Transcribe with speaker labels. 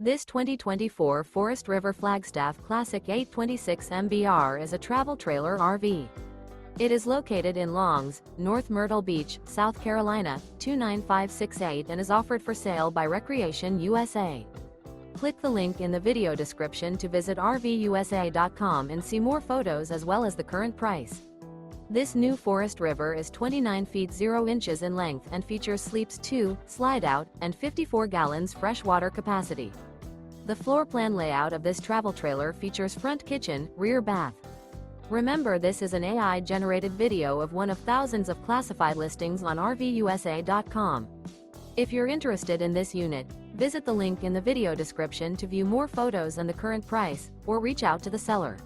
Speaker 1: This 2024 Forest River Flagstaff Classic 826 MBR is a travel trailer RV. It is located in Longs, North Myrtle Beach, South Carolina, 29568 and is offered for sale by Recreation USA. Click the link in the video description to visit RVUSA.com and see more photos as well as the current price. This new Forest River is 29 feet 0 inches in length and features sleeps 2, slide-out, and 54 gallons freshwater capacity. The floor plan layout of this travel trailer features front kitchen, rear bath. Remember, this is an AI-generated video of one of thousands of classified listings on RVUSA.com. If you're interested in this unit, visit the link in the video description to view more photos and the current price, or reach out to the seller.